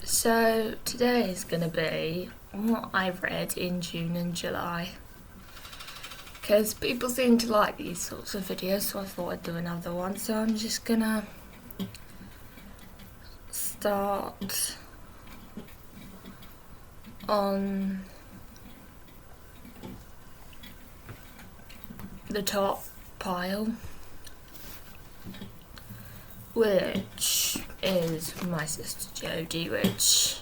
So today is going to be what I read in June and July, because people seem to like these sorts of videos, so I thought I'd do another one. So I'm just going to start on the top pile, which is My Sister Jodie, which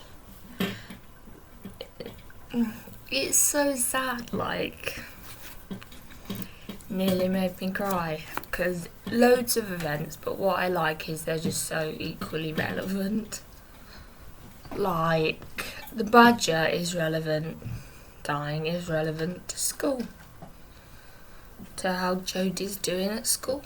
it's so sad, like nearly made me cry, because loads of events, but what I like is they're just so equally relevant. Like, the badger is relevant, dying is relevant to school, to how Jodie's doing at school.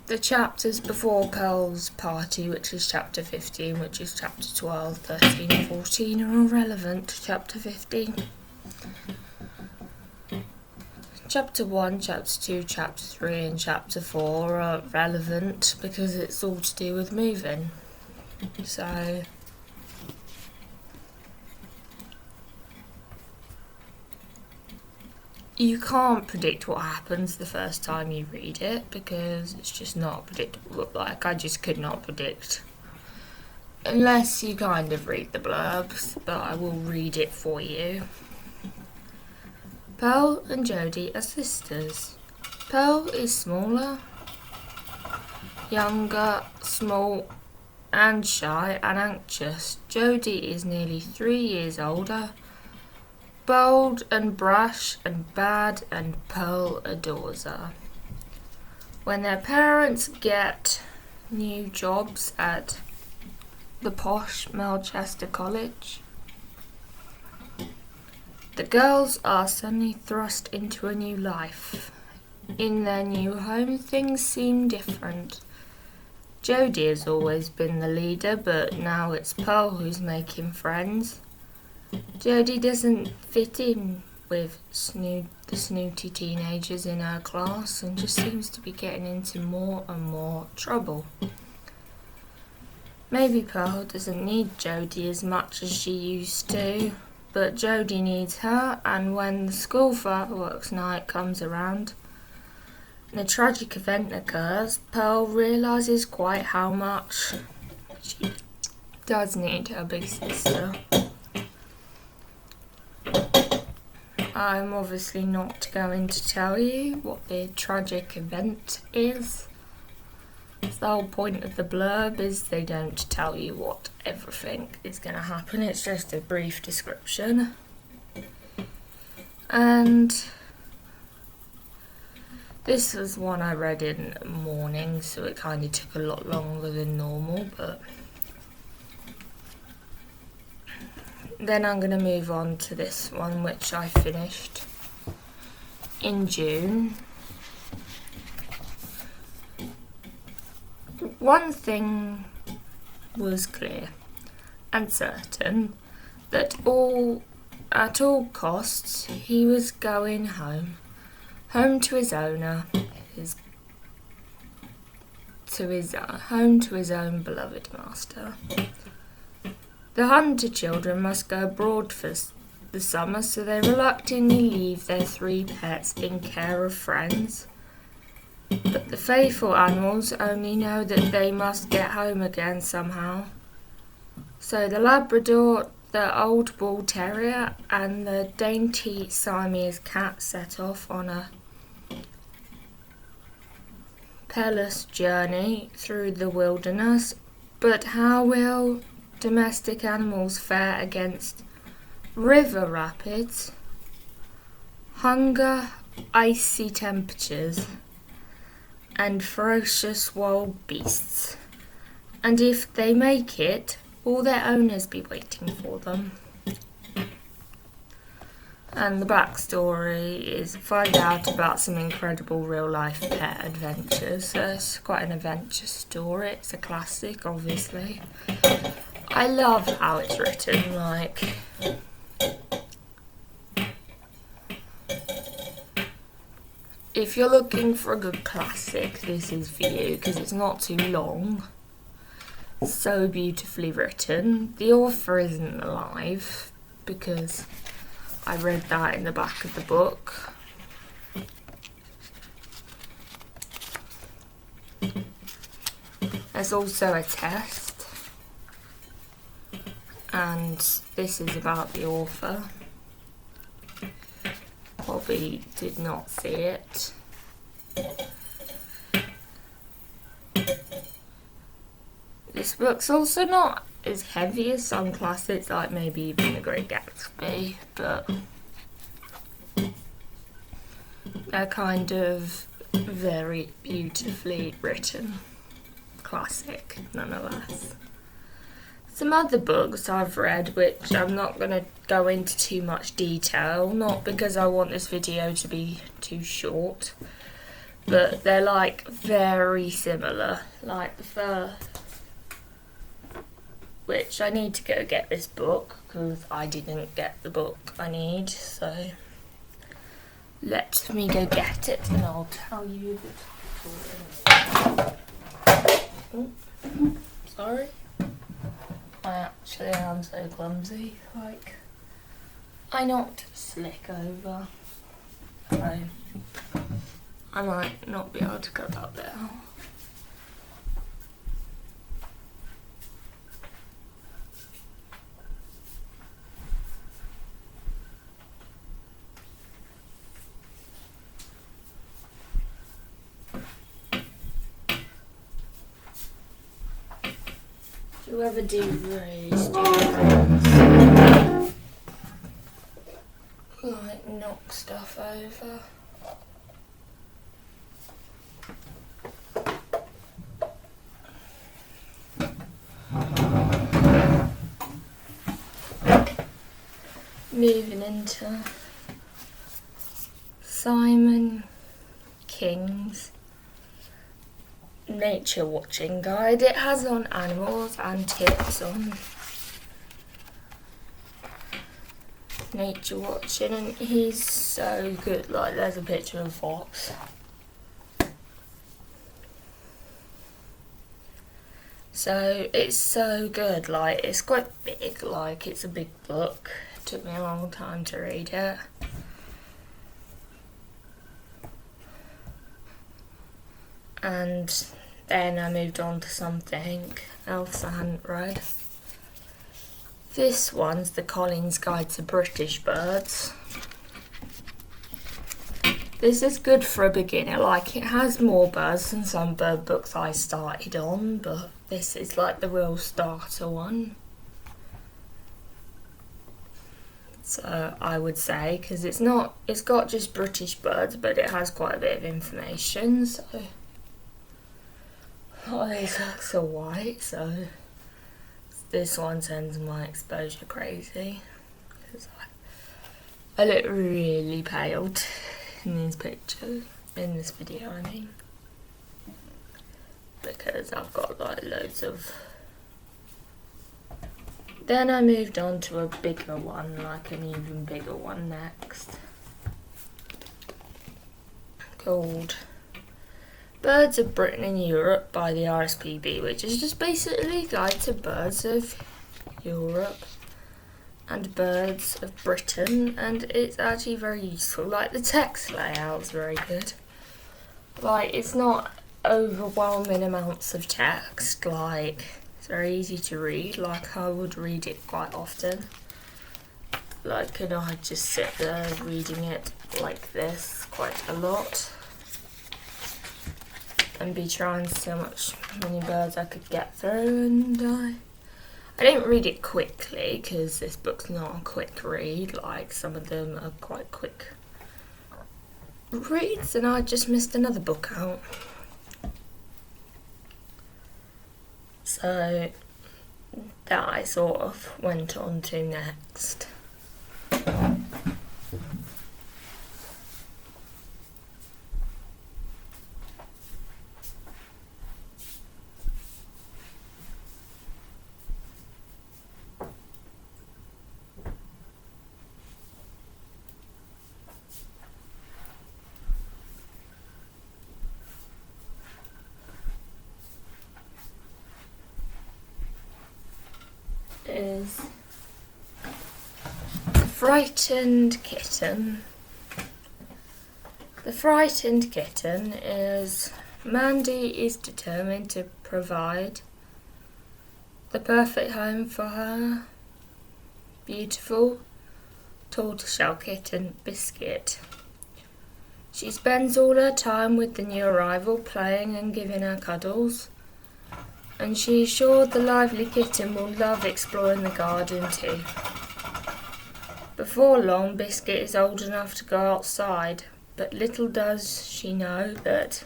The chapters before Pearl's party, which is chapter 15, which is chapter 12, 13 and 14, are all relevant to chapter 15. Chapter 1, chapter 2, chapter 3 and chapter 4 are relevant because it's all to do with moving. So you can't predict what happens the first time you read it, because it's just not predictable. Like, I just could not predict. Unless you kind of read the blurbs, but I will read it for you. Pearl and Jodie are sisters. Pearl is smaller, younger, small and shy and anxious. Jodie is nearly 3 years older, bold and brash and bad, and Pearl adores her. When their parents get new jobs at the posh Melchester College, the girls are suddenly thrust into a new life. In their new home, things seem different. Jodie has always been the leader, but now it's Pearl who's making friends. Jodie doesn't fit in with the snooty teenagers in her class and just seems to be getting into more and more trouble. Maybe Pearl doesn't need Jodie as much as she used to, but Jodie needs her, and when the school fireworks night comes around and a tragic event occurs, Pearl realises quite how much she does need her big sister. I'm obviously not going to tell you what the tragic event is. The whole point of the blurb is they don't tell you what everything is going to happen. It's just a brief description. And this was one I read in the morning, so it kind of took a lot longer than normal, but then I'm going to move on to this one, which I finished in June. One thing was clear and certain, that at all costs he was going home to his owner, home to his own beloved master. The Hunter children must go abroad for the summer, so they reluctantly leave their 3 pets in care of friends. But the faithful animals only know that they must get home again somehow. So the Labrador, the old bull terrier, and the dainty Siamese cat set off on a perilous journey through the wilderness. But how will domestic animals fare against river rapids, hunger, icy temperatures, and ferocious wild beasts? And if they make it, will their owners be waiting for them? And the backstory is find out about some incredible real-life pet adventures. So it's quite an adventure story. It's a classic, obviously. I love how it's written, like, if you're looking for a good classic, this is for you because it's not too long. So beautifully written. The author isn't alive because I read that in the back of the book. There's also a test, and this is about the author. Probably did not see it. This book's also not as heavy as some classics, like maybe even The Great Gatsby, but they're kind of very beautifully written classic nonetheless. Some other books I've read, which I'm not going to go into too much detail, not because I want this video to be too short, but they're like very similar. Like the first, which I need to go get this book because I didn't get the book I need, so let me go get it and I'll tell you the title. Oh, sorry. I actually am so clumsy, like, I knocked Slick over, so I might not be able to cut that bit out. Do you ever do really stupid things? Like knock stuff over? Moving into Simon King's nature watching guide. It has on animals and tips on nature watching, and he's so good. Like, there's a picture of a fox. So it's so good. Like, it's quite big. Like, it's a big book. It took me a long time to read it. And then I moved on to something else I hadn't read. This one's The Collins Guide to British Birds. This is good for a beginner. Like, it has more birds than some bird books I started on, but this is like the real starter one. So I would say, because it's got just British birds, but it has quite a bit of information, so. Oh, these ducks are white, so this one sends my exposure crazy. Because I look really pale in these pictures, in this video I mean. Because I've got like loads of... Then I moved on to a bigger one, like an even bigger one next. Called Birds of Britain and Europe by the RSPB, which is just basically a guide to birds of Europe and birds of Britain, and it's actually very useful. Like, the text layout's very good. Like, it's not overwhelming amounts of text, like, it's very easy to read. Like, I would read it quite often. Like, and I just sit there reading it like this quite a lot. And be trying to see how many birds I could get through, and I didn't read it quickly because this book's not a quick read. Like, some of them are quite quick reads, and I just missed another book out. So that I sort of went on to next. is The Frightened Kitten. The frightened kitten is Mandy is determined to provide the perfect home for her beautiful tortoiseshell kitten, Biscuit. She spends all her time with the new arrival, playing and giving her cuddles, and she is sure the lively kitten will love exploring the garden too. Before long, Biscuit is old enough to go outside, but little does she know that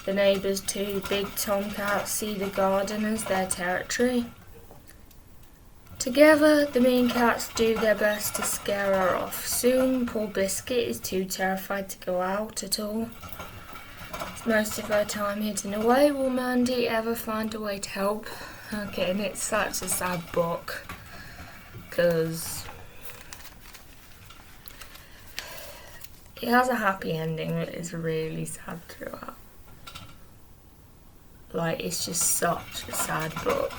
the neighbours' two big tomcats see the garden as their territory. Together, the mean cats do their best to scare her off. Soon, poor Biscuit is too terrified to go out at all. It's most of her time hidden away. Will Mandy ever find a way to help? Again, it's such a sad book, because it has a happy ending, but it's really sad throughout. Like, it's just such a sad book.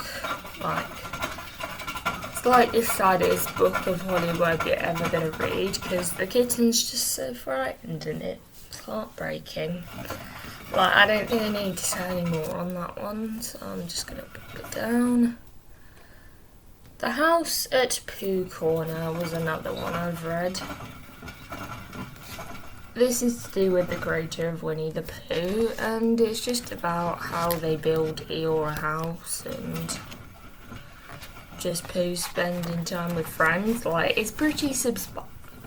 It's like the saddest book of Hollywood you're ever going to read, because the kitten's just so frightened and it's heartbreaking. Like, I don't think I need to say any more on that one, so I'm just going to put it down. The House at Pooh Corner was another one I've read. This is to do with the creator of Winnie the Pooh, and it's just about how they build Eeyore a house and just Pooh spending time with friends. Like, it's pretty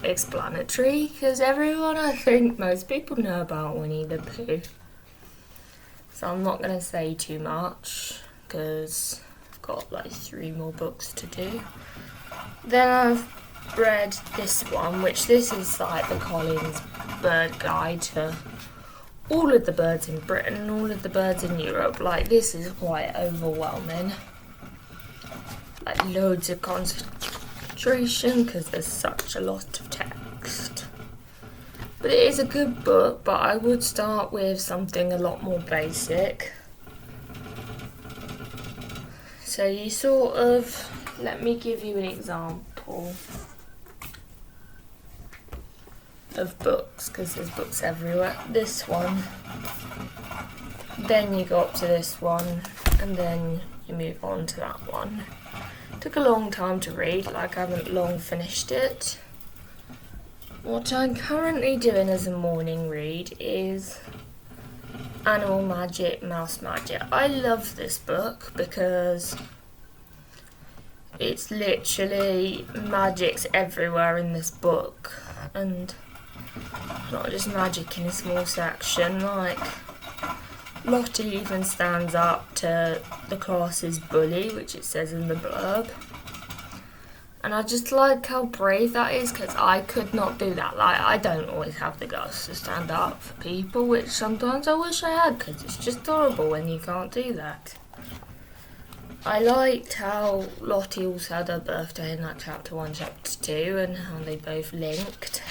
explanatory, because I think most people know about Winnie the Pooh. So I'm not going to say too much, because I've got like 3 more books to do. Then I've read this one, which this is like the Collins Bird Guide to all of the birds in Britain and all of the birds in Europe. Like, this is quite overwhelming. Like, loads of concentration, because there's such a lot of text. But it is a good book, but I would start with something a lot more basic. So you sort of, let me give you an example of books, because there's books everywhere. This one, then you go up to this one, and then you move on to that one. Took a long time to read, like I haven't long finished it. What I'm currently doing as a morning read is Animal Magic, Mouse Magic. I love this book because it's literally magics everywhere in this book, and not just magic in a small section. Like, Lottie even stands up to the class's bully, which it says in the blurb. And I just like how brave that is, because I could not do that. Like, I don't always have the guts to stand up for people, which sometimes I wish I had, because it's just horrible when you can't do that. I liked how Lottie also had her birthday in like chapter 1, chapter 2, and how they both linked.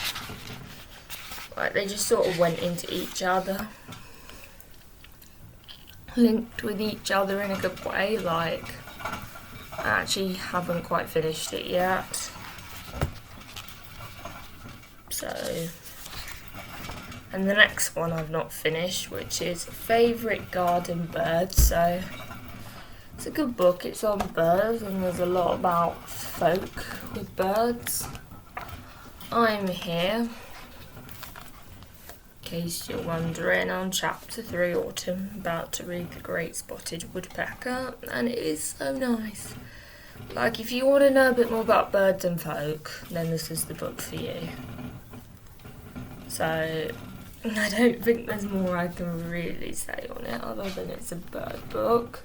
Like, they just sort of went into each other. Linked with each other in a good way. Like, I actually haven't quite finished it yet. So, and the next one I've not finished, which is Favourite Garden Birds. So, it's a good book. It's on birds, and there's a lot about folk with birds. I'm here, in case you're wondering, on chapter 3, Autumn, about to read The Great Spotted Woodpecker, and it is so nice. Like, if you want to know a bit more about birds and folk, then this is the book for you. So, I don't think there's more I can really say on it, other than it's a bird book.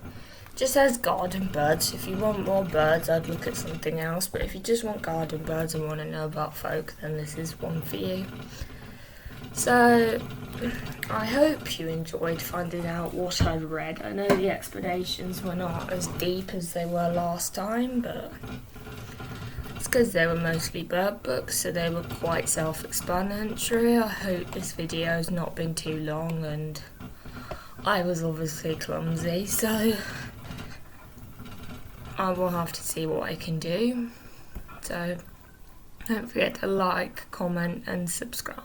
Just says garden birds. If you want more birds, I'd look at something else, but if you just want garden birds and want to know about folk, then this is one for you. So, I hope you enjoyed finding out what I read. I know the explanations were not as deep as they were last time, but it's because they were mostly bird books, so they were quite self-explanatory. I hope this video's not been too long, and I was obviously clumsy, so I will have to see what I can do. So don't forget to like, comment and subscribe.